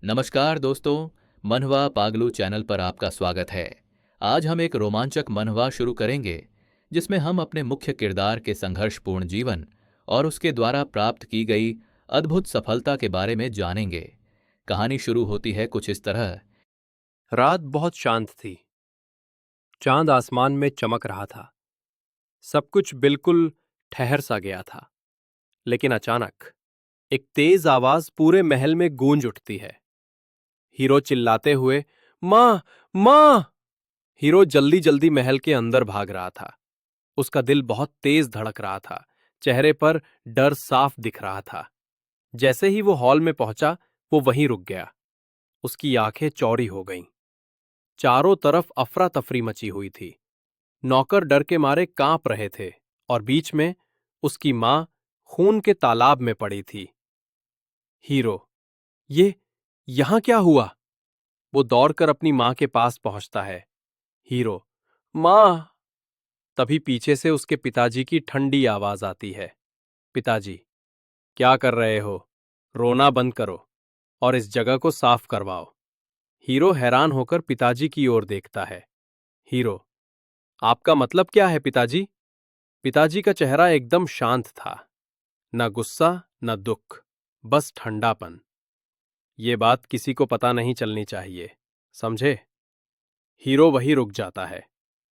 नमस्कार दोस्तों, मनहवा पागलू चैनल पर आपका स्वागत है। आज हम एक रोमांचक मनहवा शुरू करेंगे जिसमें हम अपने मुख्य किरदार के संघर्षपूर्ण जीवन और उसके द्वारा प्राप्त की गई अद्भुत सफलता के बारे में जानेंगे। कहानी शुरू होती है कुछ इस तरह। रात बहुत शांत थी। चांद आसमान में चमक रहा था। सब कुछ बिल्कुल ठहर सा गया था। लेकिन अचानक एक तेज आवाज पूरे महल में गूंज उठती है। हीरो चिल्लाते हुए, मां, मां! हीरो जल्दी जल्दी महल के अंदर भाग रहा था। उसका दिल बहुत तेज धड़क रहा था। चेहरे पर डर साफ दिख रहा था। जैसे ही वो हॉल में पहुंचा, वो वहीं रुक गया। उसकी आंखें चौड़ी हो गईं। चारों तरफ अफरा तफरी मची हुई थी। नौकर डर के मारे कांप रहे थे और बीच में उसकी मां खून के तालाब में पड़ी थी। हीरो, ये यहां क्या हुआ? वो दौड़कर अपनी मां के पास पहुंचता है। हीरो, मां! तभी पीछे से उसके पिताजी की ठंडी आवाज आती है। पिताजी, क्या कर रहे हो? रोना बंद करो और इस जगह को साफ करवाओ। हीरो हैरान होकर पिताजी की ओर देखता है। हीरो, आपका मतलब क्या है पिताजी? पिताजी का चेहरा एकदम शांत था। न गुस्सा न दुख, बस ठंडापन। ये बात किसी को पता नहीं चलनी चाहिए, समझे? हीरो वहीं रुक जाता है।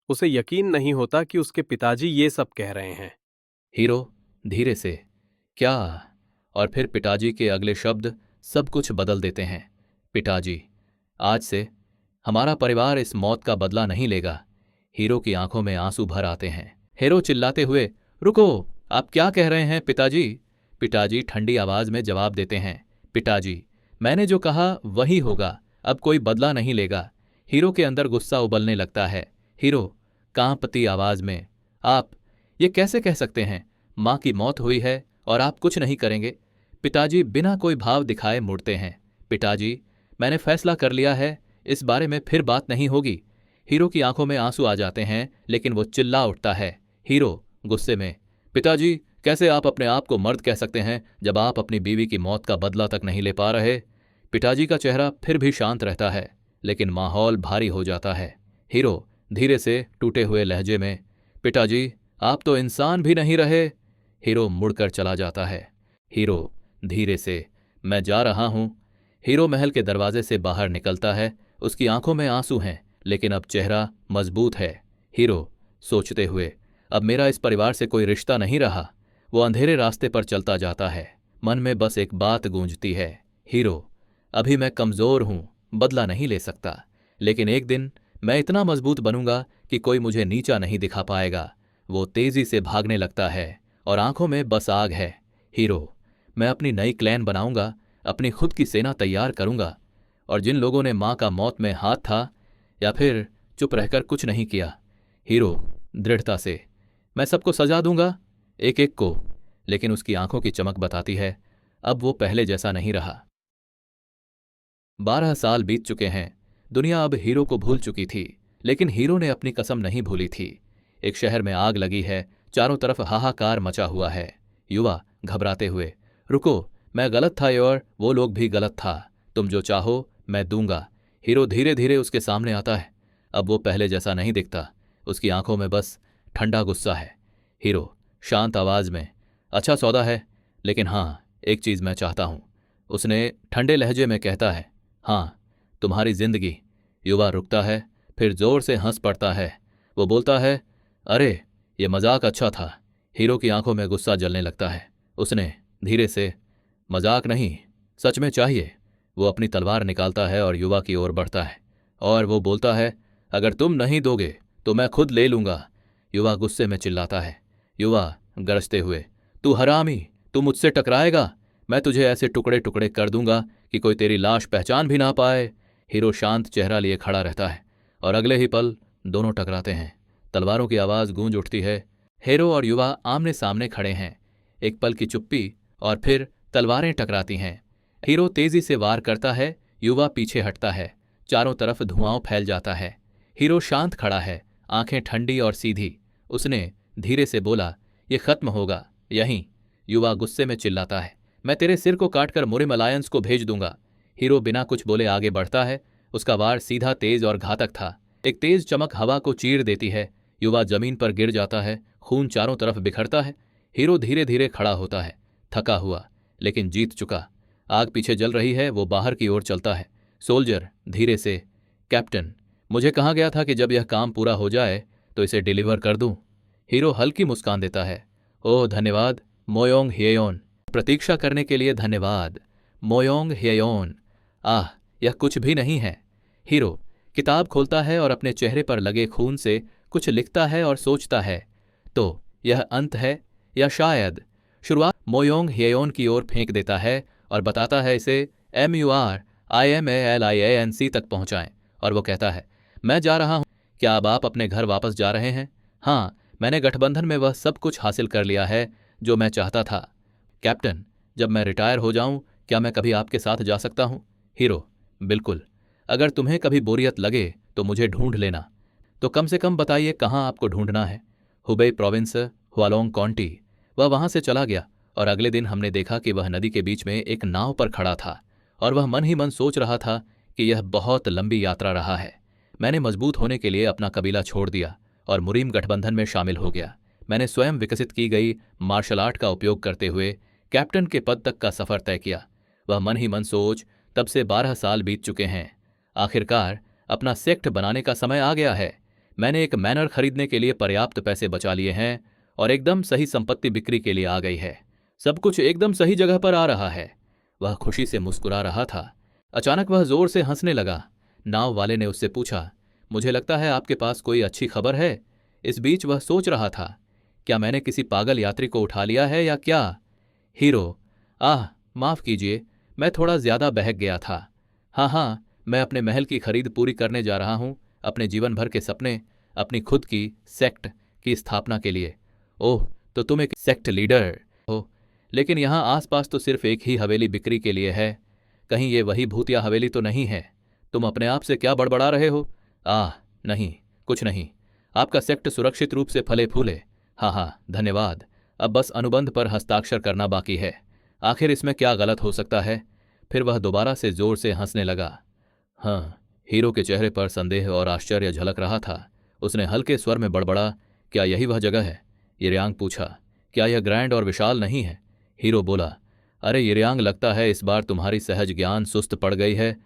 उसे यकीन नहीं होता कि उसके पिताजी ये सब कह रहे हैं। हीरो धीरे से, क्या? और फिर पिताजी के अगले शब्द सब कुछ बदल देते हैं। पिताजी, आज से हमारा परिवार इस मौत का बदला नहीं लेगा। हीरो की आंखों में आंसू भर आते हैं। हीरो चिल्लाते हुए, रुको, आप क्या कह रहे हैं पिताजी? पिताजी ठंडी आवाज में जवाब देते हैं, पिताजी, मैंने जो कहा वही होगा, अब कोई बदला नहीं लेगा। हीरो के अंदर गुस्सा उबलने लगता है। हीरो कांपती आवाज में, आप ये कैसे कह सकते हैं? मां की मौत हुई है और आप कुछ नहीं करेंगे? पिताजी बिना कोई भाव दिखाए मुड़ते हैं। पिताजी, मैंने फैसला कर लिया है, इस बारे में फिर बात नहीं होगी। हीरो की आंखों में आंसू आ जाते हैं, लेकिन वो चिल्ला उठता है। हीरो गुस्से में, पिताजी, कैसे आप अपने आप को मर्द कह सकते हैं जब आप अपनी बीवी की मौत का बदला तक नहीं ले पा रहे? पिताजी का चेहरा फिर भी शांत रहता है, लेकिन माहौल भारी हो जाता है। हीरो धीरे से टूटे हुए लहजे में, पिताजी, आप तो इंसान भी नहीं रहे। हीरो मुड़कर चला जाता है। हीरो धीरे से, मैं जा रहा हूं। हीरो महल के दरवाजे से बाहर निकलता है। उसकी आंखों में आंसू हैं, लेकिन अब चेहरा मजबूत है। हीरो सोचते हुए, अब मेरा इस परिवार से कोई रिश्ता नहीं रहा। वो अंधेरे रास्ते पर चलता जाता है। मन में बस एक बात गूंजती है, हीरो, अभी मैं कमजोर हूं, बदला नहीं ले सकता, लेकिन एक दिन मैं इतना मजबूत बनूंगा कि कोई मुझे नीचा नहीं दिखा पाएगा। वो तेजी से भागने लगता है और आंखों में बस आग है। हीरो, मैं अपनी नई क्लैन बनाऊंगा, अपनी खुद की सेना तैयार करूंगा, और जिन लोगों ने मां का मौत में हाथ था या फिर चुप रहकर कुछ नहीं किया, हीरो दृढ़ता से, मैं सबको सजा दूंगा, एक एक को। लेकिन उसकी आंखों की चमक बताती है, अब वो पहले जैसा नहीं रहा। 12 साल बीत चुके हैं। दुनिया अब हीरो को भूल चुकी थी, लेकिन हीरो ने अपनी कसम नहीं भूली थी। एक शहर में आग लगी है, चारों तरफ हाहाकार मचा हुआ है। युवा घबराते हुए, रुको, मैं गलत था और वो लोग भी गलत था। तुम जो चाहो मैं दूंगा। हीरो धीरे धीरे उसके सामने आता है। अब वो पहले जैसा नहीं दिखता। उसकी आंखों में बस ठंडा गुस्सा है। हीरो शांत आवाज में, अच्छा सौदा है, लेकिन हाँ, एक चीज मैं चाहता हूं। उसने ठंडे लहजे में कहता है, हाँ, तुम्हारी जिंदगी। युवा रुकता है, फिर जोर से हंस पड़ता है। वो बोलता है, अरे ये मजाक अच्छा था। हीरो की आंखों में गुस्सा जलने लगता है। उसने धीरे से, मजाक नहीं, सच में चाहिए। वो अपनी तलवार निकालता है और युवा की ओर बढ़ता है, और वो बोलता है, अगर तुम नहीं दोगे तो मैं खुद ले लूंगा। युवा गुस्से में चिल्लाता है। युवा गरजते हुए, तू हरामी, तू मुझसे टकराएगा, मैं तुझे ऐसे टुकड़े टुकड़े कर दूंगा कि कोई तेरी लाश पहचान भी ना पाए। हीरो शांत चेहरा लिए खड़ा रहता है, और अगले ही पल दोनों टकराते हैं। तलवारों की आवाज गूंज उठती है। हीरो और युवा आमने सामने खड़े हैं। एक पल की चुप्पी, और फिर तलवारें टकराती हैं। हीरो तेजी से वार करता है, युवा पीछे हटता है। चारों तरफ धुआं फैल जाता है। हीरो शांत खड़ा है, आंखें ठंडी और सीधी। उसने धीरे से बोला, ये खत्म होगा यहीं। युवा गुस्से में चिल्लाता है, मैं तेरे सिर को काटकर मुरिम अलायंस को भेज दूंगा। हीरो बिना कुछ बोले आगे बढ़ता है। उसका वार सीधा, तेज और घातक था। एक तेज चमक हवा को चीर देती है। युवा जमीन पर गिर जाता है। खून चारों तरफ बिखरता है। हीरो धीरे धीरे खड़ा होता है, थका हुआ लेकिन जीत चुका। आग पीछे जल रही है। वो बाहर की ओर चलता है। सोल्जर धीरे से, कैप्टन, मुझे कहा गया था कि जब यह काम पूरा हो जाए तो इसे डिलीवर कर दूं। हीरो हल्की मुस्कान देता है। ओह धन्यवाद मोयोंग हियोन, प्रतीक्षा करने के लिए धन्यवाद मोयोंग हियोन। आह, यह कुछ भी नहीं है। हीरो किताब खोलता है और अपने चेहरे पर लगे खून से कुछ लिखता है और सोचता है, तो यह अंत है या शायद शुरुआत। मोयोंग हियोन की ओर फेंक देता है और बताता है इसे MURIMALIANC तक पहुंचाएं। और वो कहता है, मैं जा रहा हूं। क्या अब आप अपने घर वापस जा रहे हैं? हाँ, मैंने गठबंधन में वह सब कुछ हासिल कर लिया है जो मैं चाहता था। कैप्टन, जब मैं रिटायर हो जाऊं क्या मैं कभी आपके साथ जा सकता हूं? हीरो, बिल्कुल। अगर तुम्हें कभी बोरियत लगे तो मुझे ढूंढ लेना। तो कम से कम बताइए कहाँ आपको ढूंढना है। Hubei province, Hualong county. वह वहां से चला गया और अगले दिन हमने देखा कि वह नदी के बीच में एक नाव पर खड़ा था और वह मन ही मन सोच रहा था कि यह बहुत लंबी यात्रा रहा है। मैंने मजबूत होने के लिए अपना कबीला छोड़ दिया और मुरीम गठबंधन में शामिल हो गया। मैंने स्वयं विकसित की गई मार्शल आर्ट का उपयोग करते हुए कैप्टन के पद तक का सफर तय किया। वह मन ही मन सोच, तब से 12 साल बीत चुके हैं। आखिरकार अपना सेक्ट बनाने का समय आ गया है। मैंने एक मैनर खरीदने के लिए पर्याप्त पैसे बचा लिए हैं और एकदम सही संपत्ति बिक्री के लिए आ गई है। सब कुछ एकदम सही जगह पर आ रहा है। वह खुशी से मुस्कुरा रहा था। अचानक वह जोर से हंसने लगा। नाव वाले ने उससे पूछा, मुझे लगता है आपके पास कोई अच्छी खबर है। इस बीच वह सोच रहा था, क्या मैंने किसी पागल यात्री को उठा लिया है या क्या? हीरो, आह माफ कीजिए, मैं थोड़ा ज्यादा बहक गया था। हाँ, मैं अपने महल की खरीद पूरी करने जा रहा हूं, अपने जीवन भर के सपने, अपनी खुद की सेक्ट की स्थापना के लिए। ओह, तो तुम एक सेक्ट लीडर हो। लेकिन यहां आसपास तो सिर्फ एक ही हवेली बिक्री के लिए है। कहीं ये वही भूतिया हवेली तो नहीं है? तुम अपने आप से क्या बड़बड़ा रहे हो? आह नहीं, कुछ नहीं। आपका सेक्ट सुरक्षित रूप से फले फूले। हाँ, धन्यवाद। अब बस अनुबंध पर हस्ताक्षर करना बाकी है। आखिर इसमें क्या गलत हो सकता है? फिर वह दोबारा से जोर से हंसने लगा। हाँ, हीरो के चेहरे पर संदेह और आश्चर्य झलक रहा था। उसने हल्के स्वर में बड़बड़ा, क्या यही वह जगह है? यिरयांग पूछा, क्या यह ग्रैंड और विशाल नहीं है? हीरो बोला, अरे यिरयांग, लगता है इस बार तुम्हारी सहज ज्ञान सुस्त पड़ गई है।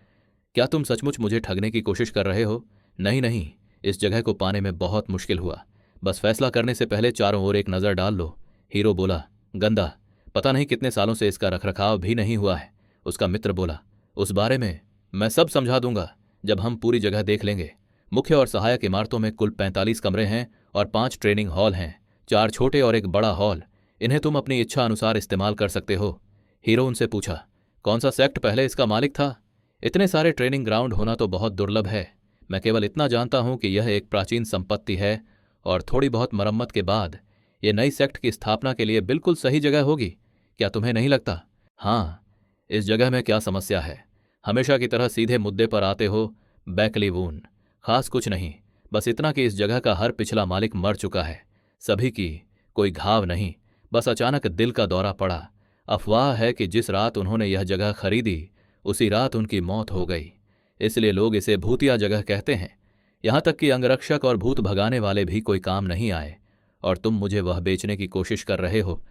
क्या तुम सचमुच मुझे ठगने की कोशिश कर रहे हो? नहीं, इस जगह को पाने में बहुत मुश्किल हुआ। बस फैसला करने से पहले चारों ओर एक नज़र डाल लो। हीरो बोला, गंदा, पता नहीं कितने सालों से इसका रखरखाव भी नहीं हुआ है। उसका मित्र बोला, उस बारे में मैं सब समझा दूंगा जब हम पूरी जगह देख लेंगे। मुख्य और सहायक इमारतों में कुल 45 कमरे हैं और 5 ट्रेनिंग हॉल हैं, 4 छोटे और एक बड़ा हॉल। इन्हें तुम अपनी इच्छा अनुसार इस्तेमाल कर सकते हो। हीरो उनसे पूछा, कौन सा सेक्ट पहले इसका मालिक था? इतने सारे ट्रेनिंग ग्राउंड होना तो बहुत दुर्लभ है। मैं केवल इतना जानता हूं कि यह एक प्राचीन संपत्ति है और थोड़ी बहुत मरम्मत के बाद यह नई सेक्ट की स्थापना के लिए बिल्कुल सही जगह होगी। क्या तुम्हें नहीं लगता? हाँ, इस जगह में क्या समस्या है? हमेशा की तरह सीधे मुद्दे पर आते हो। बैकली वून, खास कुछ नहीं, बस इतना कि इस जगह का हर पिछला मालिक मर चुका है। सभी की, कोई घाव नहीं, बस अचानक दिल का दौरा पड़ा। अफवाह है कि जिस रात उन्होंने यह जगह खरीदी उसी रात उनकी मौत हो गई। इसलिए लोग इसे भूतिया जगह कहते हैं। यहां तक कि अंगरक्षक और भूत भगाने वाले भी कोई काम नहीं आए। और तुम मुझे वह बेचने की कोशिश कर रहे हो,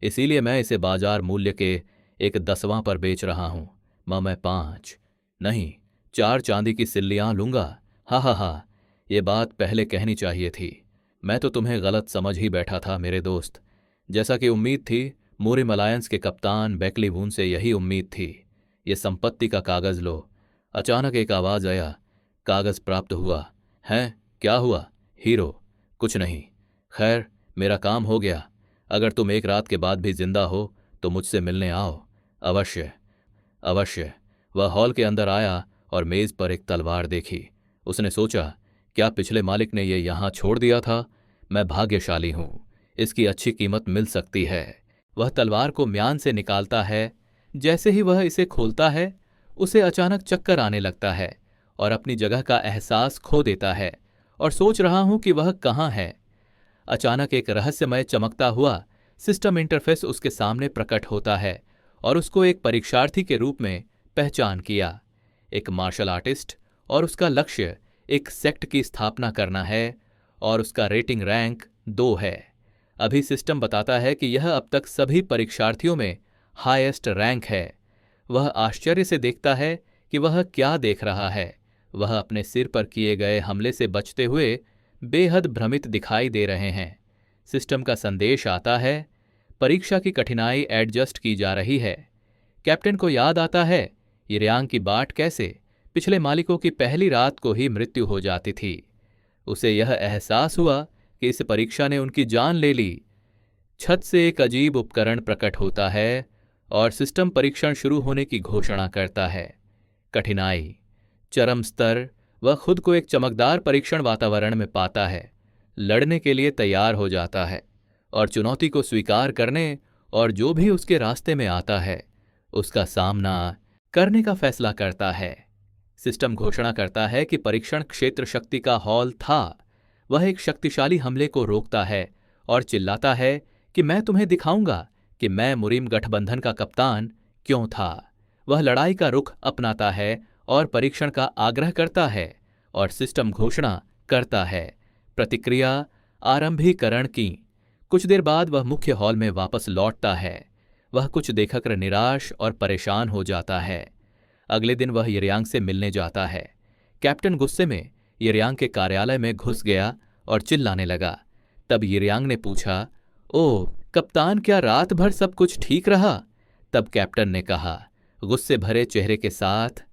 इसीलिए मैं इसे बाजार मूल्य के 1/10वां पर बेच रहा हूं। मैं 5 नहीं 4 चांदी की सिल्लियां लूंगा। हा, ये बात पहले कहनी चाहिए थी। मैं तो तुम्हें गलत समझ ही बैठा था मेरे दोस्त। जैसा कि उम्मीद थी, मूरिम अलायंस के कप्तान बैकली वून से यही उम्मीद थी। ये संपत्ति का कागज लो। अचानक एक आवाज आया, कागज प्राप्त हुआ है? क्या हुआ? हीरो, कुछ नहीं। खैर, मेरा काम हो गया। अगर तुम एक रात के बाद भी जिंदा हो तो मुझसे मिलने आओ। अवश्य। वह हॉल के अंदर आया और मेज पर एक तलवार देखी। उसने सोचा, क्या पिछले मालिक ने ये यहां छोड़ दिया था? मैं भाग्यशाली हूं, इसकी अच्छी कीमत मिल सकती है। वह तलवार को म्यान से निकालता है। जैसे ही वह इसे खोलता है, उसे अचानक चक्कर आने लगता है और अपनी जगह का एहसास खो देता है और सोच रहा हूं कि वह कहाँ है। अचानक एक रहस्यमय चमकता हुआ सिस्टम इंटरफेस उसके सामने प्रकट होता है और उसको एक परीक्षार्थी के रूप में पहचान किया। एक मार्शल आर्टिस्ट और उसका लक्ष्य एक सेक्ट की स्थापना करना है और उसका रेटिंग रैंक 2 है। अभी सिस्टम बताता है कि यह अब तक सभी परीक्षार्थियों में हाईएस्ट रैंक है। वह आश्चर्य से देखता है कि वह क्या देख रहा है। वह अपने सिर पर किए गए हमले से बचते हुए बेहद भ्रमित दिखाई दे रहे हैं। सिस्टम का संदेश आता है, परीक्षा की कठिनाई एडजस्ट की जा रही है। कैप्टन को याद आता है यिर्यांग की बाट कैसे पिछले मालिकों की पहली रात को ही मृत्यु हो जाती थी। उसे यह एहसास हुआ कि इस परीक्षा ने उनकी जान ले ली। छत से एक अजीब उपकरण प्रकट होता है और सिस्टम परीक्षण शुरू होने की घोषणा करता है। कठिनाई, चरम स्तर, वह खुद को एक चमकदार परीक्षण वातावरण में पाता है, लड़ने के लिए तैयार हो जाता है और चुनौती को स्वीकार करने और जो भी उसके रास्ते में आता है उसका सामना करने का फैसला करता है। सिस्टम घोषणा करता है कि परीक्षण क्षेत्र शक्ति का हॉल था। वह एक शक्तिशाली हमले को रोकता है और चिल्लाता है कि मैं तुम्हें दिखाऊंगा कि मैं मुरीम गठबंधन का कप्तान क्यों था। वह लड़ाई का रुख अपनाता है और परीक्षण का आग्रह करता है और सिस्टम घोषणा करता है। प्रतिक्रिया आरंभीकरण की। कुछ देर बाद वह मुख्य हॉल में वापस लौटता है। वह कुछ देखकर निराश और परेशान हो जाता है। अगले दिन वह यिर्यांग से मिलने जाता है। कैप्टन गुस्से में यिर्यांग के कार्यालय में घुस गया और चिल्लाने लगा। तब यिर्यांग ने पूछा, ओह कप्तान, क्या रात भर सब कुछ ठीक रहा? तब कैप्टन ने कहा गुस्से भरे चेहरे के साथ,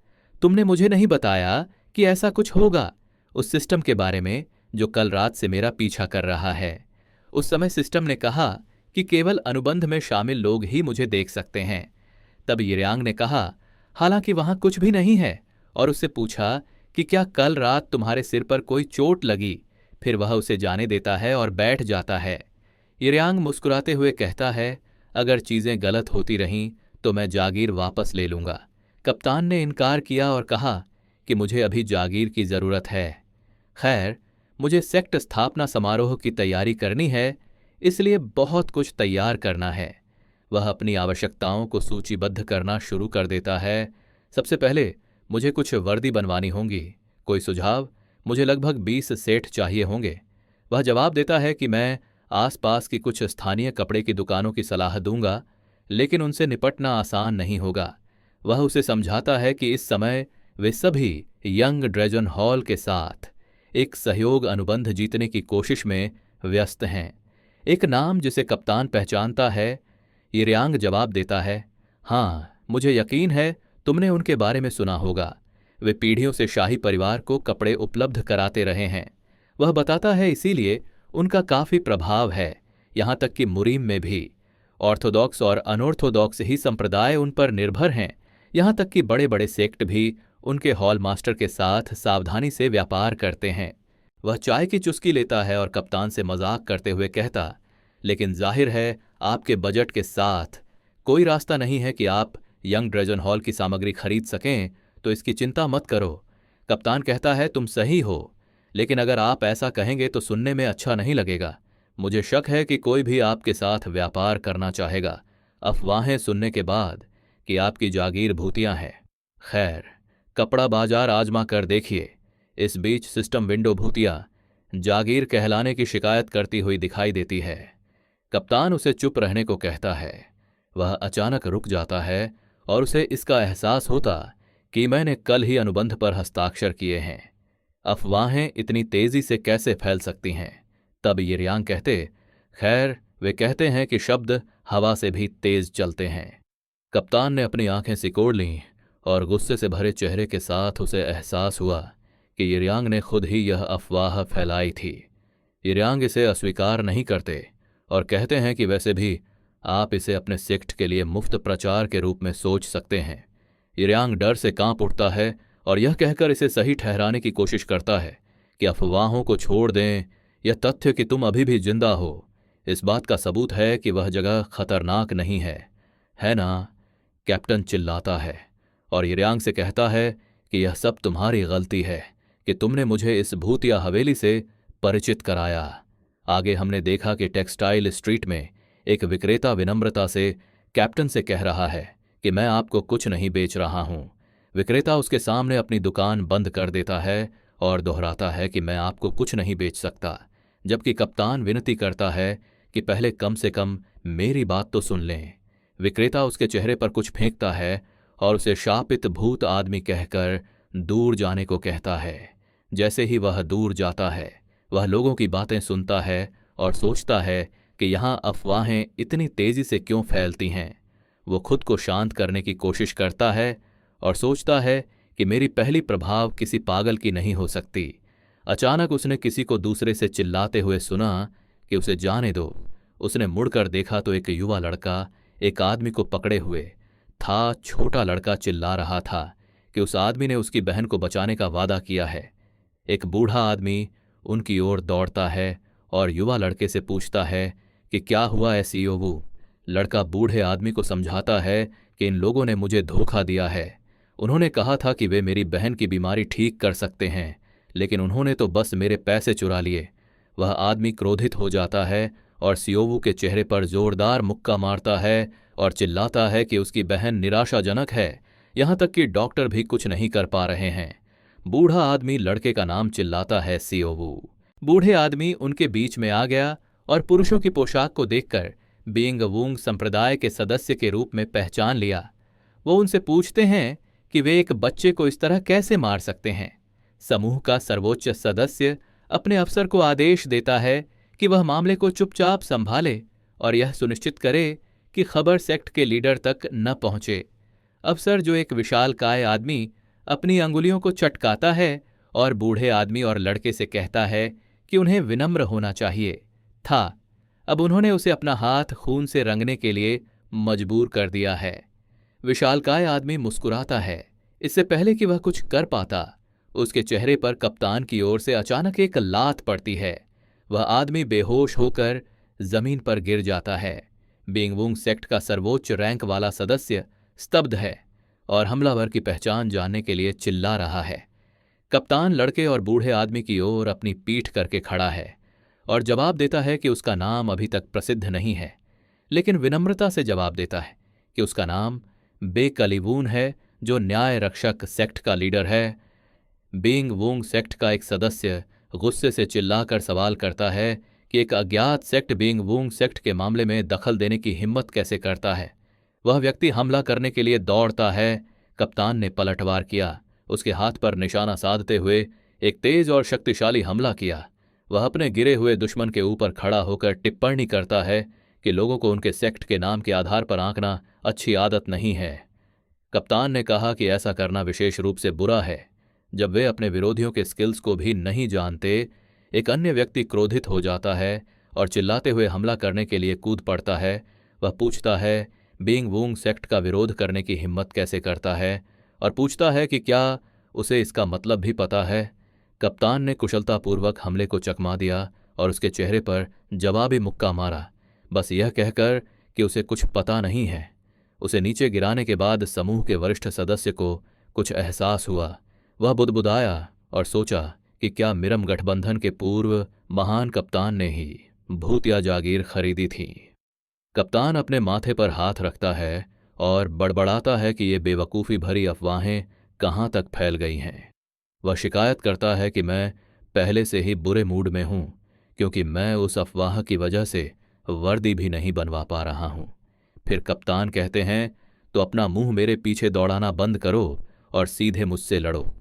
तुमने मुझे नहीं बताया कि ऐसा कुछ होगा, उस सिस्टम के बारे में जो कल रात से मेरा पीछा कर रहा है। उस समय सिस्टम ने कहा कि केवल अनुबंध में शामिल लोग ही मुझे देख सकते हैं। तब यिर्यांग ने कहा हालांकि वहां कुछ भी नहीं है और उससे पूछा कि क्या कल रात तुम्हारे सिर पर कोई चोट लगी। फिर वह उसे जाने देता है और बैठ जाता है। यिर्यांग मुस्कुराते हुए कहता है, अगर चीजें गलत होती रहीं तो मैं जागीर वापस ले लूंगा। कप्तान ने इनकार किया और कहा कि मुझे अभी जागीर की जरूरत है। खैर, मुझे सेक्ट स्थापना समारोह की तैयारी करनी है, इसलिए बहुत कुछ तैयार करना है। वह अपनी आवश्यकताओं को सूचीबद्ध करना शुरू कर देता है। सबसे पहले मुझे कुछ वर्दी बनवानी होंगी। कोई सुझाव? मुझे लगभग 20 सेट चाहिए होंगे। वह जवाब देता है कि मैं आसपास की कुछ स्थानीय कपड़े की दुकानों की सलाह दूंगा, लेकिन उनसे निपटना आसान नहीं होगा। वह उसे समझाता है कि इस समय वे सभी यंग ड्रैगन हॉल के साथ एक सहयोग अनुबंध जीतने की कोशिश में व्यस्त हैं। एक नाम जिसे कप्तान पहचानता है। यिर्यांग जवाब देता है, हाँ मुझे यकीन है तुमने उनके बारे में सुना होगा। वे पीढ़ियों से शाही परिवार को कपड़े उपलब्ध कराते रहे हैं। वह बताता है इसीलिए उनका काफी प्रभाव है, यहाँ तक कि मुरीम में भी। ऑर्थोडॉक्स और अनऑर्थोडॉक्स ही संप्रदाय उन पर निर्भर हैं। यहाँ तक कि बड़े बड़े सेक्ट भी उनके हॉल मास्टर के साथ सावधानी से व्यापार करते हैं। वह चाय की चुस्की लेता है और कप्तान से मजाक करते हुए कहता, लेकिन जाहिर है आपके बजट के साथ कोई रास्ता नहीं है कि आप यंग ड्रैगन हॉल की सामग्री खरीद सकें, तो इसकी चिंता मत करो। कप्तान कहता है, तुम सही हो, लेकिन अगर आप ऐसा कहेंगे तो सुनने में अच्छा नहीं लगेगा। मुझे शक है कि कोई भी आपके साथ व्यापार करना चाहेगा, अफवाहें सुनने के बाद कि आपकी जागीर भूतियां हैं। खैर, कपड़ा बाजार आजमा कर देखिए। इस बीच सिस्टम विंडो भूतिया जागीर कहलाने की शिकायत करती हुई दिखाई देती है। कप्तान उसे चुप रहने को कहता है। वह अचानक रुक जाता है और उसे इसका एहसास होता कि मैंने कल ही अनुबंध पर हस्ताक्षर किए हैं। अफवाहें इतनी तेजी से कैसे फैल सकती हैं? तब यिर्यांग कहते, खैर वे कहते हैं कि शब्द हवा से भी तेज चलते हैं। कप्तान ने अपनी आंखें सिकोड़ लीं और गुस्से से भरे चेहरे के साथ उसे एहसास हुआ कि यिर्यांग ने खुद ही यह अफवाह फैलाई थी। यिर्यांग इसे अस्वीकार नहीं करते और कहते हैं कि वैसे भी आप इसे अपने सेक्ट के लिए मुफ्त प्रचार के रूप में सोच सकते हैं। यिर्यांग डर से कांप उठता है और यह कहकर इसे सही ठहराने की कोशिश करता है कि अफवाहों को छोड़ दें। यह तथ्य कि तुम अभी भी जिंदा हो, इस बात का सबूत है कि वह जगह खतरनाक नहीं है ना? कैप्टन चिल्लाता है और यिर्यांग से कहता है कि यह सब तुम्हारी गलती है कि तुमने मुझे इस भूतिया हवेली से परिचित कराया। आगे हमने देखा कि टेक्सटाइल स्ट्रीट में एक विक्रेता विनम्रता से कैप्टन से कह रहा है कि मैं आपको कुछ नहीं बेच रहा हूं। विक्रेता उसके सामने अपनी दुकान बंद कर देता है और दोहराता है कि मैं आपको कुछ नहीं बेच सकता, जबकि कप्तान विनती करता है कि पहले कम से कम मेरी बात तो सुन लें। विक्रेता उसके चेहरे पर कुछ फेंकता है और उसे शापित भूत आदमी कहकर दूर जाने को कहता है। जैसे ही वह दूर जाता है, वह लोगों की बातें सुनता है और सोचता है कि यहाँ अफवाहें इतनी तेजी से क्यों फैलती हैं। वो खुद को शांत करने की कोशिश करता है और सोचता है कि मेरी पहली प्रभाव किसी पागल की नहीं हो सकती। अचानक उसने किसी को दूसरे से चिल्लाते हुए सुना कि उसे जाने दो। उसने मुड़कर देखा तो एक युवा लड़का एक आदमी को पकड़े हुए था। छोटा लड़का चिल्ला रहा था कि उस आदमी ने उसकी बहन को बचाने का वादा किया है। एक बूढ़ा आदमी उनकी ओर दौड़ता है और युवा लड़के से पूछता है कि क्या हुआ है सीओबू। लड़का बूढ़े आदमी को समझाता है कि इन लोगों ने मुझे धोखा दिया है। उन्होंने कहा था कि वे मेरी बहन की बीमारी ठीक कर सकते हैं, लेकिन उन्होंने तो बस मेरे पैसे चुरा लिए। वह आदमी क्रोधित हो जाता है और सीओबू के चेहरे पर जोरदार मुक्का मारता है और चिल्लाता है कि उसकी बहन निराशाजनक है, यहां तक कि डॉक्टर भी कुछ नहीं कर पा रहे हैं। बूढ़ा आदमी लड़के का नाम चिल्लाता है सीओबू। बूढ़े आदमी उनके बीच में आ गया और पुरुषों की पोशाक को देखकर बींग वूंग संप्रदाय के सदस्य के रूप में पहचान लिया। वो उनसे पूछते हैं कि वे एक बच्चे को इस तरह कैसे मार सकते हैं। समूह का सर्वोच्च सदस्य अपने अफसर को आदेश देता है कि वह मामले को चुपचाप संभाले और यह सुनिश्चित करे कि खबर सेक्ट के लीडर तक न पहुंचे। अफसर, जो एक विशालकाय आदमी, अपनी अंगुलियों को चटकाता है और बूढ़े आदमी और लड़के से कहता है कि उन्हें विनम्र होना चाहिए था। अब उन्होंने उसे अपना हाथ खून से रंगने के लिए मजबूर कर दिया है। विशालकाय आदमी मुस्कुराता है। इससे पहले कि वह कुछ कर पाता, उसके चेहरे पर कप्तान की ओर से अचानक एक लात पड़ती है। वह आदमी बेहोश होकर जमीन पर गिर जाता है। बींग वूंग सेक्ट का सर्वोच्च रैंक वाला सदस्य स्तब्ध है और हमलावर की पहचान जानने के लिए चिल्ला रहा है। कप्तान लड़के और बूढ़े आदमी की ओर अपनी पीठ करके खड़ा है और जवाब देता है कि उसका नाम अभी तक प्रसिद्ध नहीं है, लेकिन विनम्रता से जवाब देता है कि उसका नाम बेकलीवून है, जो न्याय रक्षक सेक्ट का लीडर है। बींग वूंग सेक्ट का एक सदस्य गुस्से से चिल्लाकर सवाल करता है कि एक अज्ञात सेक्ट बींग वूंग सेक्ट के मामले में दखल देने की हिम्मत कैसे करता है। वह व्यक्ति हमला करने के लिए दौड़ता है। कप्तान ने पलटवार किया, उसके हाथ पर निशाना साधते हुए एक तेज और शक्तिशाली हमला किया। वह अपने गिरे हुए दुश्मन के ऊपर खड़ा होकर टिप्पणी करता है कि लोगों को उनके सेक्ट के नाम के आधार पर आंकना अच्छी आदत नहीं है। कप्तान ने कहा कि ऐसा करना विशेष रूप से बुरा है जब वे अपने विरोधियों के स्किल्स को भी नहीं जानते। एक अन्य व्यक्ति क्रोधित हो जाता है और चिल्लाते हुए हमला करने के लिए कूद पड़ता है। वह पूछता है बींग वूंग सेक्ट का विरोध करने की हिम्मत कैसे करता है और पूछता है कि क्या उसे इसका मतलब भी पता है। कप्तान ने कुशलतापूर्वक हमले को चकमा दिया और उसके चेहरे पर जवाबी मुक्का मारा, बस यह कहकर कि उसे कुछ पता नहीं है। उसे नीचे गिराने के बाद समूह के वरिष्ठ सदस्य को कुछ एहसास हुआ। वह बुदबुदाया और सोचा कि क्या मिरम गठबंधन के पूर्व महान कप्तान ने ही भूतिया जागीर खरीदी थी। कप्तान अपने माथे पर हाथ रखता है और बड़बड़ाता है कि ये बेवकूफ़ी भरी अफवाहें कहाँ तक फैल गई हैं। वह शिकायत करता है कि मैं पहले से ही बुरे मूड में हूं, क्योंकि मैं उस अफवाह की वजह से वर्दी भी नहीं बनवा पा रहा हूं। फिर कप्तान कहते हैं, तो अपना मुंह मेरे पीछे दौड़ाना बंद करो और सीधे मुझसे लड़ो।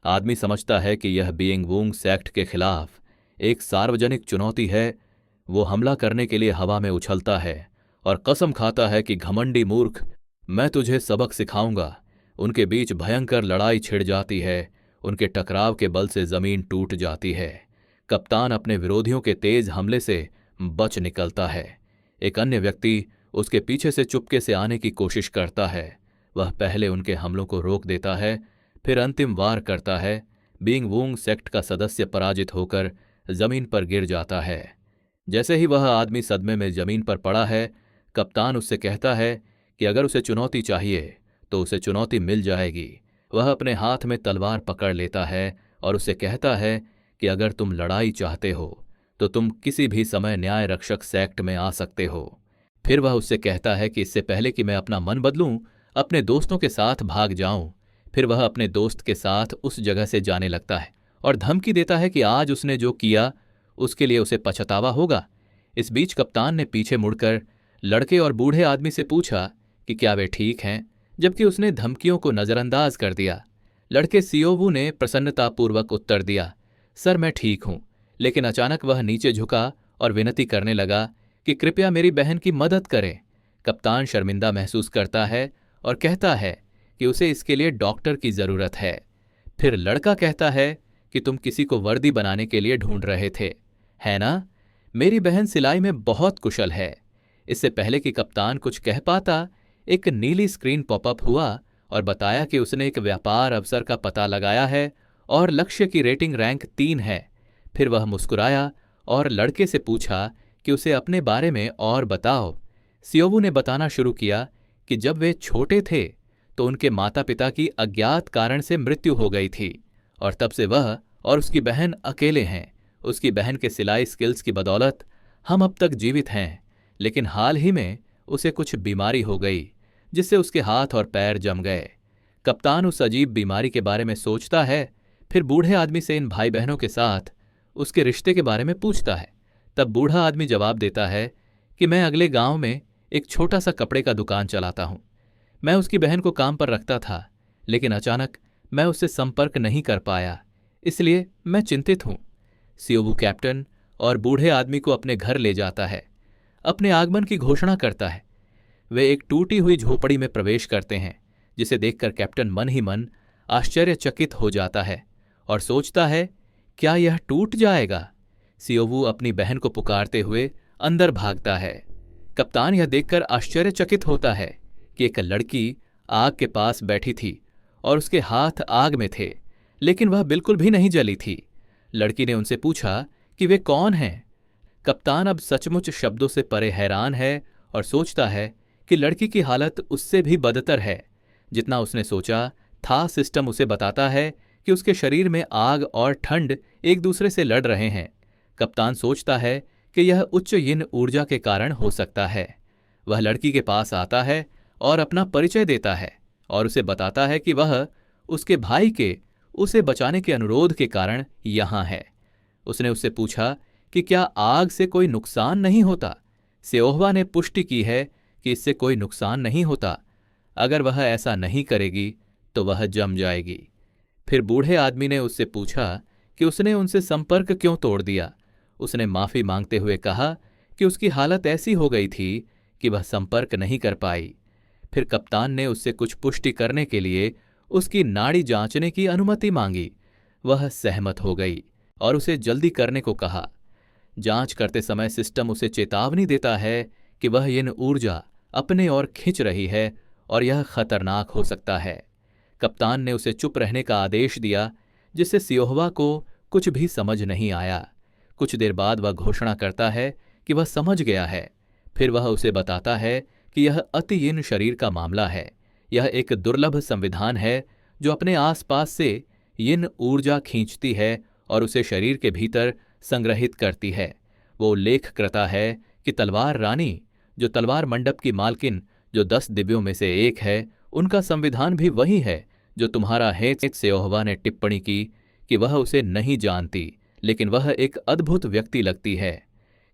आदमी समझता है कि यह बीइंग वूंग सेक्ट के खिलाफ एक सार्वजनिक चुनौती है। वो हमला करने के लिए हवा में उछलता है और कसम खाता है कि घमंडी मूर्ख, मैं तुझे सबक सिखाऊंगा। उनके बीच भयंकर लड़ाई छिड़ जाती है। उनके टकराव के बल से जमीन टूट जाती है। कप्तान अपने विरोधियों के तेज हमले से बच निकलता है। एक अन्य व्यक्ति उसके पीछे से चुपके से आने की कोशिश करता है। वह पहले उनके हमलों को रोक देता है, फिर अंतिम वार करता है। बीइंग वूंग सेक्ट का सदस्य पराजित होकर जमीन पर गिर जाता है। जैसे ही वह आदमी सदमे में जमीन पर पड़ा है, कप्तान उससे कहता है कि अगर उसे चुनौती चाहिए तो उसे चुनौती मिल जाएगी। वह अपने हाथ में तलवार पकड़ लेता है और उसे कहता है कि अगर तुम लड़ाई चाहते हो तो तुम किसी भी समय न्याय रक्षक सेक्ट में आ सकते हो। फिर वह उससे कहता है कि इससे पहले कि मैं अपना मन बदलूं, अपने दोस्तों के साथ भाग जाऊं। फिर वह अपने दोस्त के साथ उस जगह से जाने लगता है और धमकी देता है कि आज उसने जो किया उसके लिए उसे पछतावा होगा। इस बीच कप्तान ने पीछे मुड़कर लड़के और बूढ़े आदमी से पूछा कि क्या वे ठीक हैं, जबकि उसने धमकियों को नजरअंदाज कर दिया। लड़के सियोवू ने प्रसन्नतापूर्वक उत्तर दिया, सर मैं ठीक हूं। लेकिन अचानक वह नीचे झुका और विनती करने लगा कि कृपया मेरी बहन की मदद करें। कप्तान शर्मिंदा महसूस करता है और कहता है कि उसे इसके लिए डॉक्टर की जरूरत है। फिर लड़का कहता है कि तुम किसी को वर्दी बनाने के लिए ढूंढ रहे थे, है ना? मेरी बहन सिलाई में बहुत कुशल है। इससे पहले कि कप्तान कुछ कह पाता, एक नीली स्क्रीन पॉपअप हुआ और बताया कि उसने एक व्यापार अवसर का पता लगाया है और लक्ष्य की रेटिंग रैंक 3 है। फिर वह मुस्कुराया और लड़के से पूछा कि उसे अपने बारे में और बताओ। सियोवू ने बताना शुरू किया कि जब वे छोटे थे तो उनके माता पिता की अज्ञात कारण से मृत्यु हो गई थी और तब से वह और उसकी बहन अकेले हैं। उसकी बहन के सिलाई स्किल्स की बदौलत हम अब तक जीवित हैं, लेकिन हाल ही में उसे कुछ बीमारी हो गई जिससे उसके हाथ और पैर जम गए। कप्तान उस अजीब बीमारी के बारे में सोचता है, फिर बूढ़े आदमी से इन भाई बहनों के साथ उसके रिश्ते के बारे में पूछता है। तब बूढ़ा आदमी जवाब देता है कि मैं अगले गांव में एक छोटा सा कपड़े का दुकान चलाता हूं। मैं उसकी बहन को काम पर रखता था, लेकिन अचानक मैं उससे संपर्क नहीं कर पाया, इसलिए मैं चिंतित हूं। सियोवू कैप्टन और बूढ़े आदमी को अपने घर ले जाता है, अपने आगमन की घोषणा करता है। वे एक टूटी हुई झोपड़ी में प्रवेश करते हैं, जिसे देखकर कैप्टन मन ही मन आश्चर्यचकित हो जाता है और सोचता है, क्या यह टूट जाएगा? सियोवू अपनी बहन को पुकारते हुए अंदर भागता है। कप्तान यह देखकर आश्चर्यचकित होता है कि एक लड़की आग के पास बैठी थी और उसके हाथ आग में थे, लेकिन वह बिल्कुल भी नहीं जली थी। लड़की ने उनसे पूछा कि वे कौन हैं। कप्तान अब सचमुच शब्दों से परे हैरान है और सोचता है कि लड़की की हालत उससे भी बदतर है जितना उसने सोचा था। सिस्टम उसे बताता है कि उसके शरीर में आग और ठंड एक दूसरे से लड़ रहे हैं। कप्तान सोचता है कि यह उच्च यिन ऊर्जा के कारण हो सकता है। वह लड़की के पास आता है और अपना परिचय देता है और उसे बताता है कि वह उसके भाई के उसे बचाने के अनुरोध के कारण यहां है। उसने उससे पूछा कि क्या आग से कोई नुकसान नहीं होता। सियोहवा ने पुष्टि की है कि इससे कोई नुकसान नहीं होता। अगर वह ऐसा नहीं करेगी तो वह जम जाएगी। फिर बूढ़े आदमी ने उससे पूछा कि उसने उनसे संपर्क क्यों तोड़ दिया। उसने माफी मांगते हुए कहा कि उसकी हालत ऐसी हो गई थी कि वह संपर्क नहीं कर पाई। फिर कप्तान ने उससे कुछ पुष्टि करने के लिए उसकी नाड़ी जांचने की अनुमति मांगी। वह सहमत हो गई और उसे जल्दी करने को कहा। जांच करते समय सिस्टम उसे चेतावनी देता है कि वह यिन ऊर्जा अपने ओर खिंच रही है और यह खतरनाक हो सकता है। कप्तान ने उसे चुप रहने का आदेश दिया, जिससे सियोहवा को कुछ भी समझ नहीं आया। कुछ देर बाद वह घोषणा करता है कि वह समझ गया है। फिर वह उसे बताता है कि यह अति यिन शरीर का मामला है। यह एक दुर्लभ संविधान है जो अपने आसपास से यिन ऊर्जा खींचती है और उसे शरीर के भीतर संग्रहित करती है। वो उल्लेख करता है कि तलवार रानी, जो तलवार मंडप की मालकिन, जो 10 दिव्यों में से एक है, उनका संविधान भी वही है जो तुम्हारा है। सियोहवा ने टिप्पणी की कि वह उसे नहीं जानती, लेकिन वह एक अद्भुत व्यक्ति लगती है।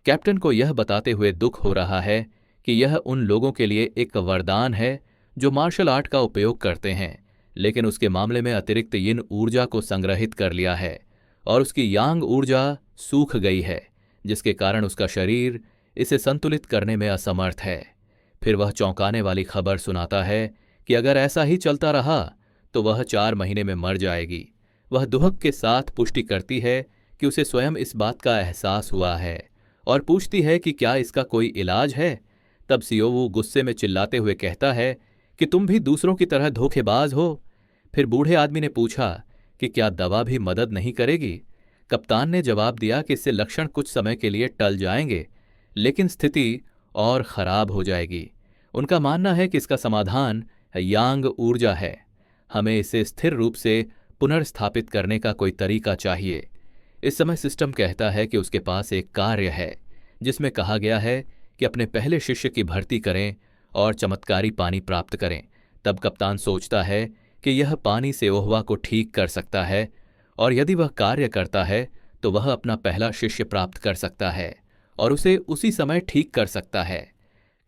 कैप्टन को यह बताते हुए दुख हो रहा है कि यह उन लोगों के लिए एक वरदान है जो मार्शल आर्ट का उपयोग करते हैं, लेकिन उसके मामले में अतिरिक्त यिन ऊर्जा को संग्रहित कर लिया है और उसकी यांग ऊर्जा सूख गई है, जिसके कारण उसका शरीर इसे संतुलित करने में असमर्थ है। फिर वह चौंकाने वाली खबर सुनाता है कि अगर ऐसा ही चलता रहा तो वह 4 महीने में मर जाएगी। वह दुहक के साथ पुष्टि करती है कि उसे स्वयं इस बात का एहसास हुआ है और पूछती है कि क्या इसका कोई इलाज है। तब सियोवू गुस्से में चिल्लाते हुए कहता है कि तुम भी दूसरों की तरह धोखेबाज हो। फिर बूढ़े आदमी ने पूछा कि क्या दवा भी मदद नहीं करेगी। कप्तान ने जवाब दिया कि इससे लक्षण कुछ समय के लिए टल जाएंगे, लेकिन स्थिति और खराब हो जाएगी। उनका मानना है कि इसका समाधान यांग ऊर्जा है। हमें इसे स्थिर रूप से पुनर्स्थापित करने का कोई तरीका चाहिए। इस समय सिस्टम कहता है कि उसके पास एक कार्य है जिसमें कहा गया है कि अपने पहले शिष्य की भर्ती करें और चमत्कारी पानी प्राप्त करें तब कप्तान सोचता है कि यह पानी सेओहवा को ठीक कर सकता है, और यदि वह कार्य करता है तो वह अपना पहला शिष्य प्राप्त कर सकता है और उसे उसी समय ठीक कर सकता है।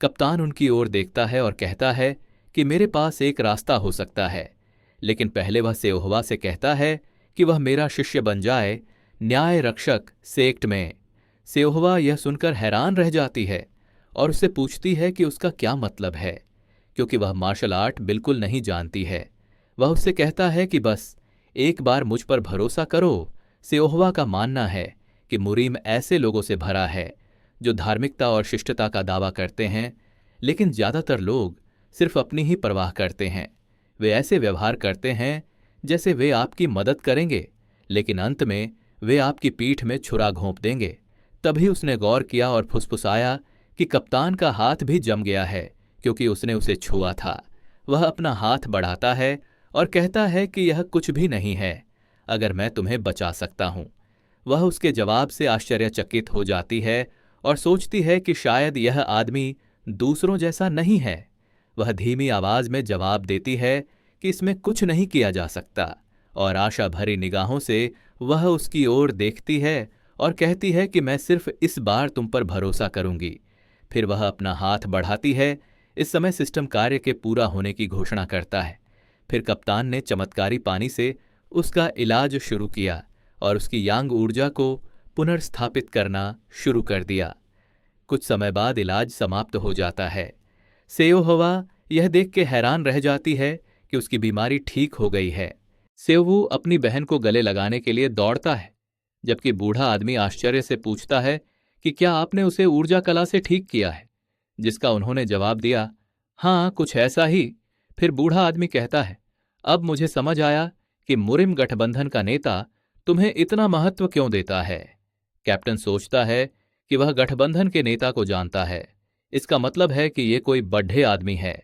कप्तान उनकी ओर देखता है और कहता है कि मेरे पास एक रास्ता हो सकता है, लेकिन पहले वह सेओहवा से कहता है कि वह मेरा शिष्य बन जाए न्याय रक्षक सेक्ट में। सेओहवा यह सुनकर हैरान रह जाती है और उससे पूछती है कि उसका क्या मतलब है, क्योंकि वह मार्शल आर्ट बिल्कुल नहीं जानती है। वह उससे कहता है कि बस एक बार मुझ पर भरोसा करो। सेओहवा का मानना है कि मुरीम ऐसे लोगों से भरा है जो धार्मिकता और शिष्टता का दावा करते हैं, लेकिन ज्यादातर लोग सिर्फ अपनी ही परवाह करते हैं। वे ऐसे व्यवहार करते हैं जैसे वे आपकी मदद करेंगे, लेकिन अंत में वे आपकी पीठ में छुरा घोंप देंगे। तभी उसने गौर किया और फुसफुसाया कि कप्तान का हाथ भी जम गया है, क्योंकि उसने उसे छुआ था। वह अपना हाथ बढ़ाता है और कहता है कि यह कुछ भी नहीं है, अगर मैं तुम्हें बचा सकता हूं। वह उसके जवाब से आश्चर्यचकित हो जाती है और सोचती है कि शायद यह आदमी दूसरों जैसा नहीं है। वह धीमी आवाज में जवाब देती है कि इसमें कुछ नहीं किया जा सकता, और आशा भरी निगाहों से वह उसकी ओर देखती है और कहती है कि मैं सिर्फ इस बार तुम पर भरोसा करूंगी। फिर वह अपना हाथ बढ़ाती है। इस समय सिस्टम कार्य के पूरा होने की घोषणा करता है। फिर कप्तान ने चमत्कारी पानी से उसका इलाज शुरू किया और उसकी यांग ऊर्जा को पुनर्स्थापित करना शुरू कर दिया। कुछ समय बाद इलाज समाप्त हो जाता है। सेओहवा यह देख के हैरान रह जाती है कि उसकी बीमारी ठीक हो गई है। सेओवू अपनी बहन को गले लगाने के लिए दौड़ता है, जबकि बूढ़ा आदमी आश्चर्य से पूछता है कि क्या आपने उसे ऊर्जा कला से ठीक किया है, जिसका उन्होंने जवाब दिया, हाँ कुछ ऐसा ही। फिर बूढ़ा आदमी कहता है, अब मुझे समझ आया कि मुरिम गठबंधन का नेता तुम्हें इतना महत्व क्यों देता है। कैप्टन सोचता है कि वह गठबंधन के नेता को जानता है, इसका मतलब है कि ये कोई बड्ढे आदमी है।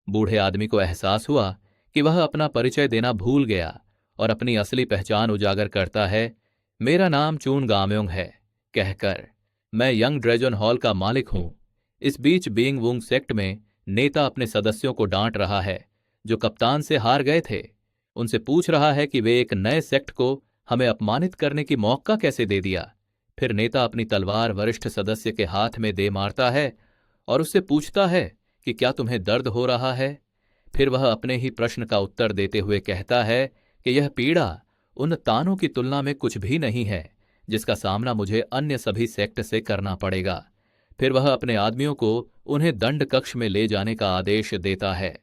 बूढ़े आदमी को एहसास हुआ कि वह अपना परिचय देना भूल गया और अपनी असली पहचान उजागर करता है। मेरा नाम चून गाम्योंग है कहकर। मैं यंग ड्रैगन हॉल का मालिक हूं। इस बीच बीइंग वुंग सेक्ट में नेता अपने सदस्यों को डांट रहा है जो कप्तान से हार गए थे। उनसे पूछ रहा है कि वे एक नए सेक्ट को हमें अपमानित करने की मौका कैसे दे दिया। फिर नेता अपनी तलवार वरिष्ठ सदस्य के हाथ में दे मारता है और उससे पूछता है कि क्या तुम्हें दर्द हो रहा है। फिर वह अपने ही प्रश्न का उत्तर देते हुए कहता है कि यह पीड़ा उन तानों की तुलना में कुछ भी नहीं है जिसका सामना मुझे अन्य सभी सेक्ट से करना पड़ेगा। फिर वह अपने आदमियों को उन्हें दंड कक्ष में ले जाने का आदेश देता है।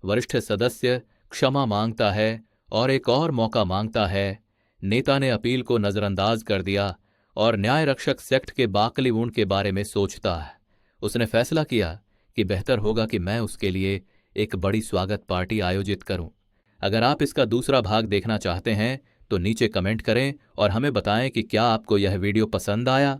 वरिष्ठ सदस्य क्षमा मांगता है और एक और मौका मांगता है। नेता ने अपील को नजरअंदाज कर दिया और न्याय रक्षक सेक्ट के बाकली वुंड के बारे में सोचता है। उसने फैसला किया कि बेहतर होगा कि मैं उसके लिए एक बड़ी स्वागत पार्टी आयोजित करूं। अगर आप इसका दूसरा भाग देखना चाहते हैं तो नीचे कमेंट करें और हमें बताएं कि क्या आपको यह वीडियो पसंद आया